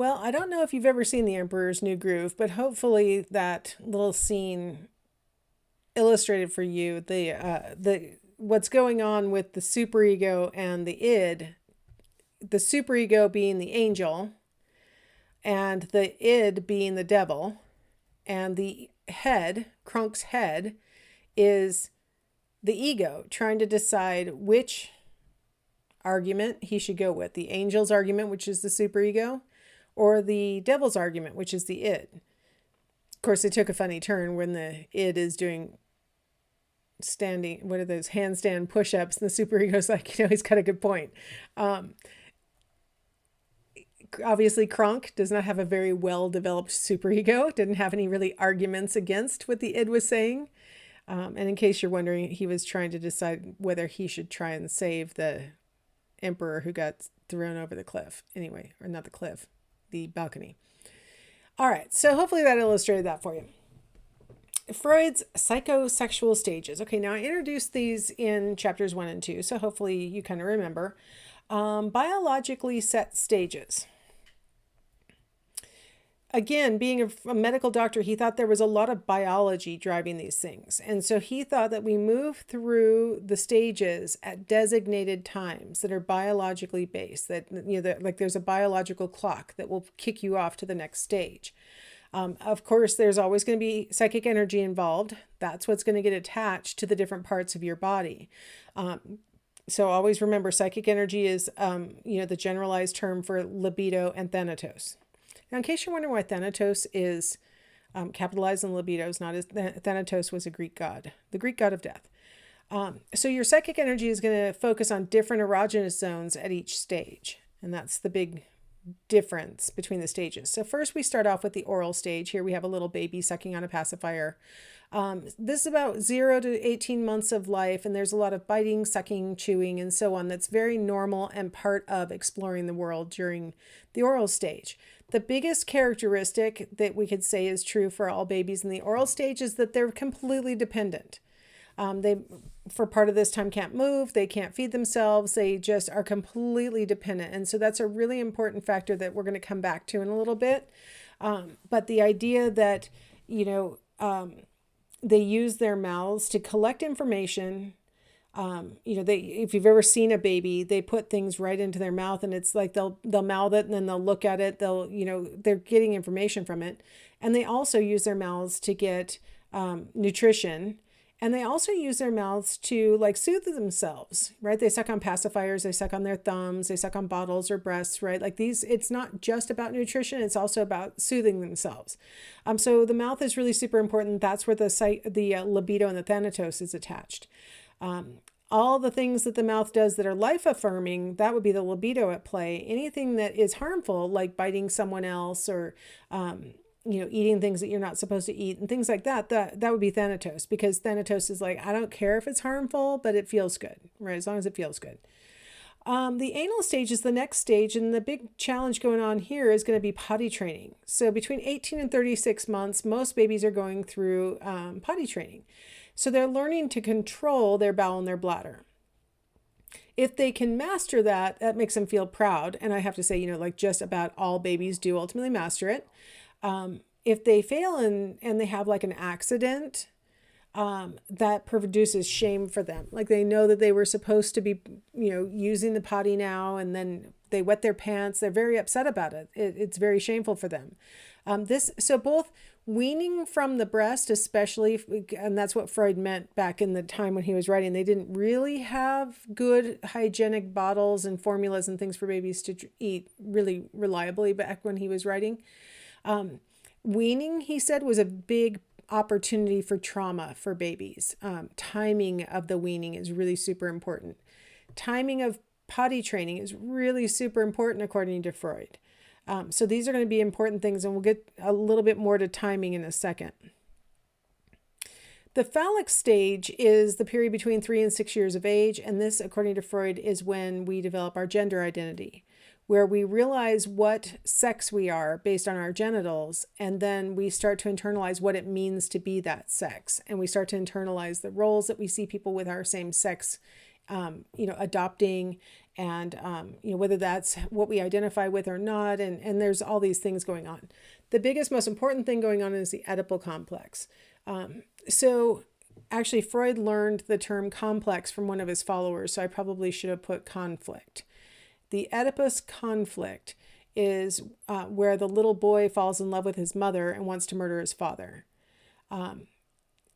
Well, I don't know if you've ever seen The Emperor's New Groove, but hopefully that little scene illustrated for you the what's going on with the superego and the id. The superego being the angel, and the id being the devil, and the head, Krunk's head, is the ego trying to decide which argument he should go with, the angel's argument, which is the superego, or the devil's argument, which is the id. Of course, it took a funny turn when the id is doing standing, what are those, handstand push-ups, and the superego's like, he's got a good point. Obviously, Kronk does not have a very well-developed superego, didn't have any really arguments against what the id was saying. And in case you're wondering, he was trying to decide whether he should try and save the emperor who got thrown over the cliff. Anyway, or not the cliff, the balcony. All right, so hopefully that illustrated that for you. Freud's psychosexual stages. Okay, now I introduced these in chapters 1 and 2, so hopefully you kind of remember. Biologically set stages. Again, being a medical doctor, he thought there was a lot of biology driving these things. And so he thought that we move through the stages at designated times that are biologically based, that, like there's a biological clock that will kick you off to the next stage. Of course, there's always going to be psychic energy involved. That's what's going to get attached to the different parts of your body. So always remember, psychic energy is, the generalized term for libido and thanatos. Now, in case you're wondering why thanatos is capitalized and libido is not, as thanatos was a Greek god, the Greek god of death. So your psychic energy is going to focus on different erogenous zones at each stage. And that's the big difference between the stages. So first we start off with the oral stage. Here we have a little baby sucking on a pacifier. This is about 0 to 18 months of life, and there's a lot of biting, sucking, chewing, and so on. That's very normal and part of exploring the world during the oral stage. The biggest characteristic that we could say is true for all babies in the oral stage is that they're completely dependent. They, for part of this time, can't move, they can't feed themselves, they just are completely dependent. And so that's a really important factor that we're going to come back to in a little bit. But the idea that, they use their mouths to collect information. If you've ever seen a baby, they put things right into their mouth, and it's like they'll mouth it and then they'll look at it. They're getting information from it. And they also use their mouths to get nutrition. And they also use their mouths to soothe themselves, right? They suck on pacifiers, they suck on their thumbs, they suck on bottles or breasts, right? Like these, it's not just about nutrition, it's also about soothing themselves. So the mouth is really super important. That's where the libido and the thanatos is attached. All the things that the mouth does that are life affirming, that would be the libido at play. Anything that is harmful, like biting someone else or, eating things that you're not supposed to eat and things like that, that would be thanatos, because thanatos is like, I don't care if it's harmful, but it feels good, right? As long as it feels good. The anal stage is the next stage, and the big challenge going on here is going to be potty training. So between 18 and 36 months, most babies are going through potty training. So they're learning to control their bowel and their bladder. If they can master that, that makes them feel proud. And I have to say, just about all babies do ultimately master it. If they fail and they have an accident, that produces shame for them. Like they know that they were supposed to be, using the potty now, and then they wet their pants. They're very upset about it. It's very shameful for them. So both weaning from the breast, especially, and that's what Freud meant back in the time when he was writing, they didn't really have good hygienic bottles and formulas and things for babies to eat really reliably back when he was writing. Weaning, he said, was a big opportunity for trauma for babies. Timing of the weaning is really super important. Timing of potty training is really super important according to Freud. So these are going to be important things, and we'll get a little bit more to timing in a second. The phallic stage is the period between 3 and 6 years of age, and this, according to Freud, is when we develop our gender identity, where we realize what sex we are based on our genitals, and then we start to internalize what it means to be that sex. And we start to internalize the roles that we see people with our same sex, adopting, and whether that's what we identify with or not, and there's all these things going on. The biggest, most important thing going on is the Oedipal complex. So actually, Freud learned the term complex from one of his followers, so I probably should have put conflict. The Oedipus conflict is where the little boy falls in love with his mother and wants to murder his father.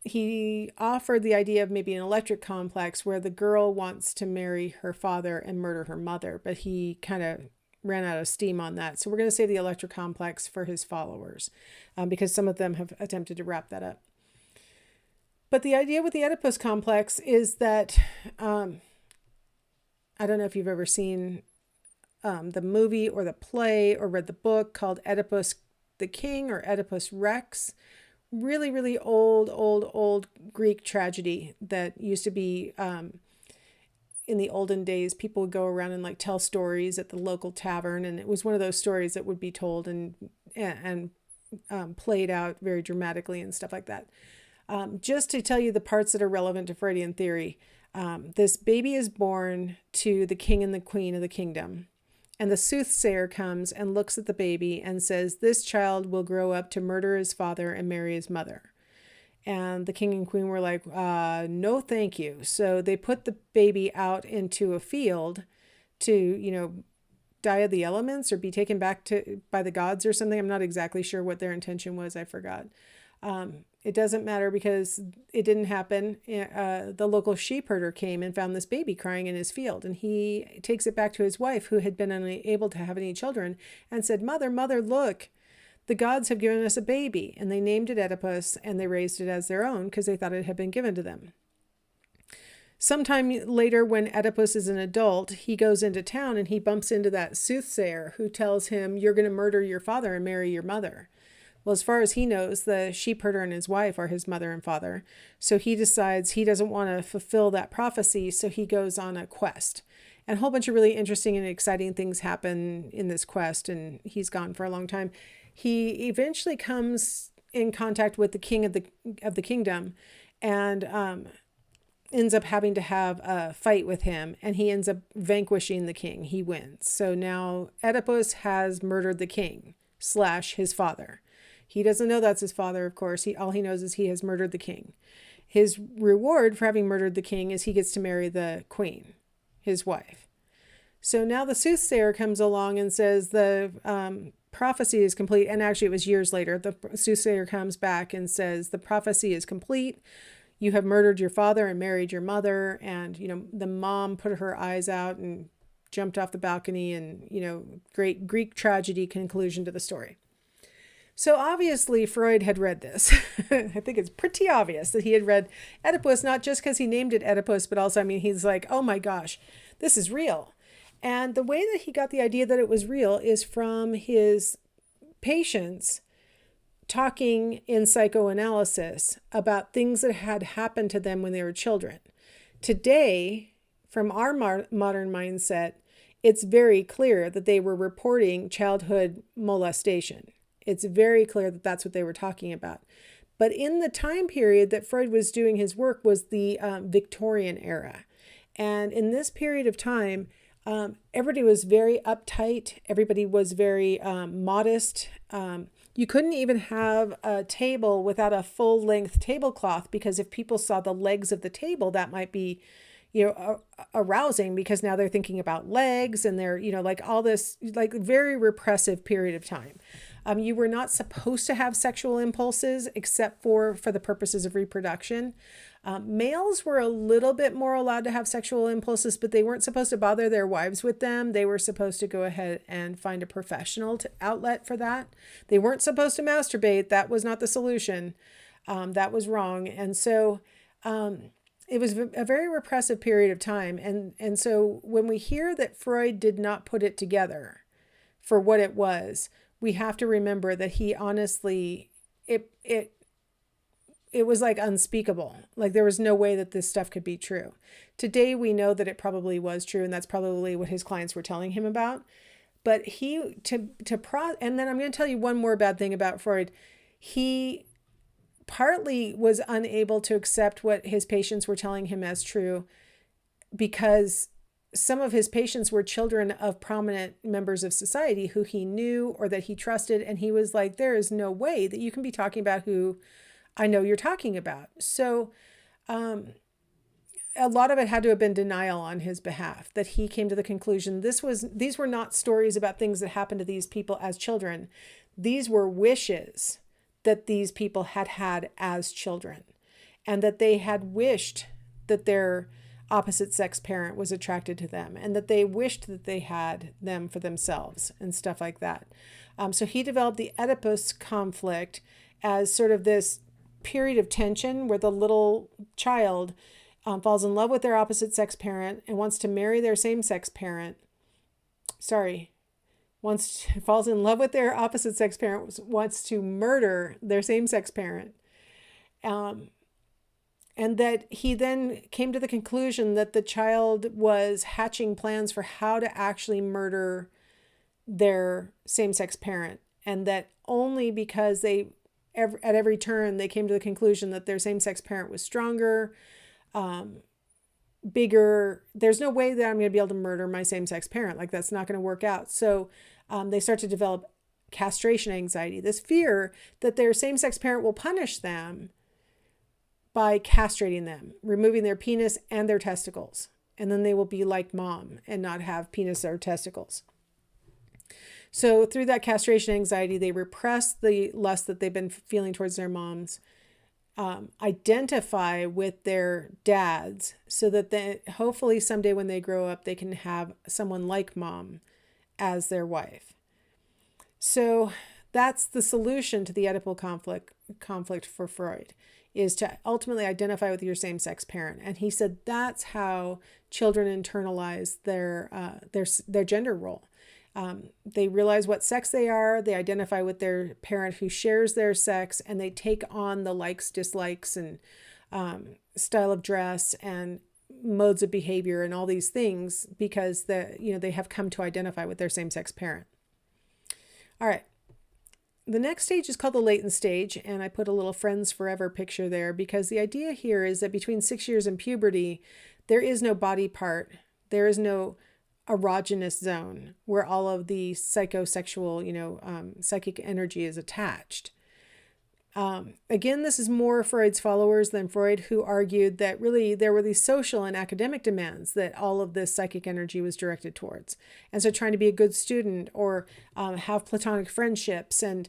He offered the idea of maybe an electric complex where the girl wants to marry her father and murder her mother, but he kind of ran out of steam on that. So we're going to save the electric complex for his followers because some of them have attempted to wrap that up. But the idea with the Oedipus complex is that, I don't know if you've ever seen the movie or the play or read the book called Oedipus the King or Oedipus Rex. Really, really old Greek tragedy that used to be in the olden days. People would go around and like tell stories at the local tavern, and it was one of those stories that would be told and played out very dramatically and stuff like that. Just to tell you the parts that are relevant to Freudian theory, this baby is born to the king and the queen of the kingdom. And the soothsayer comes and looks at the baby and says, this child will grow up to murder his father and marry his mother. And the king and queen were like, no, thank you. So they put the baby out into a field to, die of the elements or be taken back by the gods or something. I'm not exactly sure what their intention was. I forgot. It doesn't matter because it didn't happen. The local sheep herder came and found this baby crying in his field, and he takes it back to his wife, who had been unable to have any children, and said, mother, look, the gods have given us a baby. And they named it Oedipus, and they raised it as their own because they thought it had been given to them. Sometime later, when Oedipus is an adult, he goes into town and he bumps into that soothsayer who tells him, you're going to murder your father and marry your mother. Well, as far as he knows, the sheep herder and his wife are his mother and father. So he decides he doesn't want to fulfill that prophecy. So he goes on a quest. And a whole bunch of really interesting and exciting things happen in this quest. And he's gone for a long time. He eventually comes in contact with the king of the kingdom and ends up having to have a fight with him. And he ends up vanquishing the king. He wins. So now Oedipus has murdered the king / his father. He doesn't know that's his father, of course. All he knows is he has murdered the king. His reward for having murdered the king is he gets to marry the queen, his wife. So now the soothsayer comes along and says the prophecy is complete. And actually, it was years later. The soothsayer comes back and says the prophecy is complete. You have murdered your father and married your mother. And, the mom put her eyes out and jumped off the balcony and, great Greek tragedy conclusion to the story. So obviously Freud had read this. I think it's pretty obvious that he had read Oedipus, not just because he named it Oedipus, but also, he's like, oh my gosh, this is real. And the way that he got the idea that it was real is from his patients talking in psychoanalysis about things that had happened to them when they were children. Today, from our modern mindset, it's very clear that they were reporting childhood molestation. It's very clear that that's what they were talking about. But in the time period that Freud was doing his work was the Victorian era. And in this period of time, everybody was very uptight. Everybody was very modest. You couldn't even have a table without a full-length tablecloth because if people saw the legs of the table, that might be, arousing because now they're thinking about legs and they're, like all this, like very repressive period of time. You were not supposed to have sexual impulses except for the purposes of reproduction. Males were a little bit more allowed to have sexual impulses, but they weren't supposed to bother their wives with them. They were supposed to go ahead and find a professional outlet for that. They weren't supposed to masturbate. That was not the solution. That was wrong. And so it was a very repressive period of time. And so when we hear that Freud did not put it together for what it was, we have to remember that he honestly, it was like unspeakable. Like there was no way that this stuff could be true. Today we know that it probably was true, and that's probably what his clients were telling him about. But and then I'm going to tell you one more bad thing about Freud. He partly was unable to accept what his patients were telling him as true because some of his patients were children of prominent members of society who he knew or that he trusted. And he was like, there is no way that you can be talking about who I know you're talking about. So a lot of it had to have been denial on his behalf, that he came to the conclusion these were not stories about things that happened to these people as children. These were wishes that these people had had as children, and that they had wished that their opposite sex parent was attracted to them, and that they wished that they had them for themselves and stuff like that. So he developed the Oedipus conflict as sort of this period of tension where the little child falls in love with their opposite sex parent and wants to marry their same sex parent. Falls in love with their opposite sex parent, wants to murder their same sex parent. And that he then came to the conclusion that the child was hatching plans for how to actually murder their same-sex parent. And that only because at every turn, they came to the conclusion that their same-sex parent was stronger, bigger. There's no way that I'm going to be able to murder my same-sex parent. Like, that's not going to work out. So they start to develop castration anxiety, this fear that their same-sex parent will punish them by castrating them, removing their penis and their testicles. And then they will be like mom and not have penis or testicles. So through that castration anxiety, they repress the lust that they've been feeling towards their moms, identify with their dads so that hopefully someday when they grow up, they can have someone like mom as their wife. So that's the solution to the Oedipal conflict for Freud, is to ultimately identify with your same-sex parent. And he said that's how children internalize their gender role. They realize what sex they are, they identify with their parent who shares their sex, and they take on the likes, dislikes, and style of dress and modes of behavior and all these things because they have come to identify with their same-sex parent. All right. The next stage is called the latent stage, and I put a little friends forever picture there because the idea here is that between 6 years and puberty, there is no body part, there is no erogenous zone where all of the psychosexual, psychic energy is attached. Again, this is more Freud's followers than Freud, who argued that really there were these social and academic demands that all of this psychic energy was directed towards. And so trying to be a good student or have platonic friendships and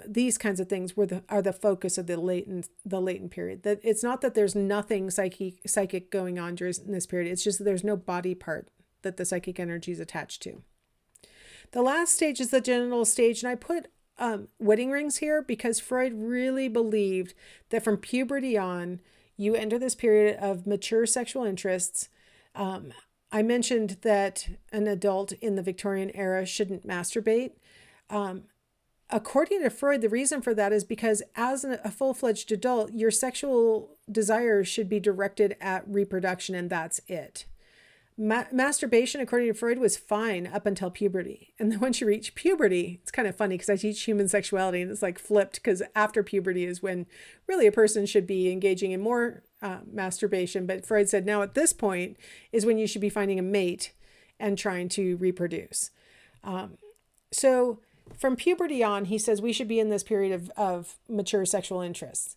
these kinds of things are the focus of the latent period. That it's not that there's nothing psychic going on during this period. It's just that there's no body part that the psychic energy is attached to. The last stage is the genital stage, and I put wedding rings here because Freud really believed that from puberty on, you enter this period of mature sexual interests. I mentioned that an adult in the Victorian era shouldn't masturbate. According to Freud, the reason for that is because as a full-fledged adult, your sexual desires should be directed at reproduction, and that's it. Masturbation, according to Freud, was fine up until puberty. And then once you reach puberty, it's kind of funny because I teach human sexuality and it's like flipped because after puberty is when really a person should be engaging in more masturbation. But Freud said now at this point is when you should be finding a mate and trying to reproduce. So from puberty on, he says we should be in this period of mature sexual interests.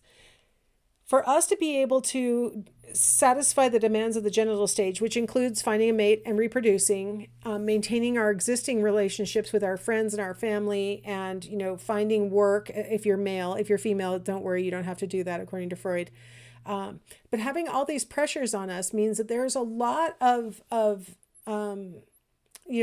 For us to be able to satisfy the demands of the genital stage, which includes finding a mate and reproducing, maintaining our existing relationships with our friends and our family, and finding work if you're male. If you're female, don't worry, you don't have to do that according to Freud. But having all these pressures on us means that there's a lot of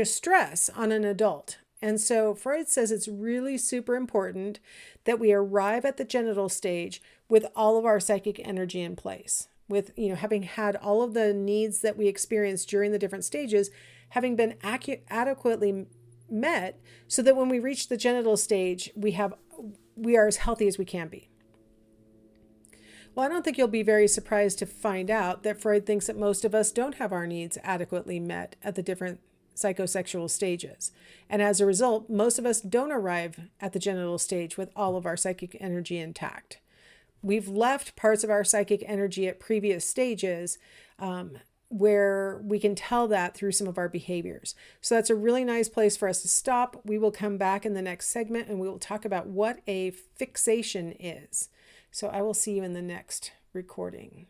stress on an adult. And so Freud says it's really super important that we arrive at the genital stage with all of our psychic energy in place, with, having had all of the needs that we experienced during the different stages, having been adequately met so that when we reach the genital stage, we are as healthy as we can be. Well, I don't think you'll be very surprised to find out that Freud thinks that most of us don't have our needs adequately met at the different psychosexual stages. And as a result, most of us don't arrive at the genital stage with all of our psychic energy intact. We've left parts of our psychic energy at previous stages where we can tell that through some of our behaviors. So that's a really nice place for us to stop. We will come back in the next segment and we will talk about what a fixation is. So I will see you in the next recording.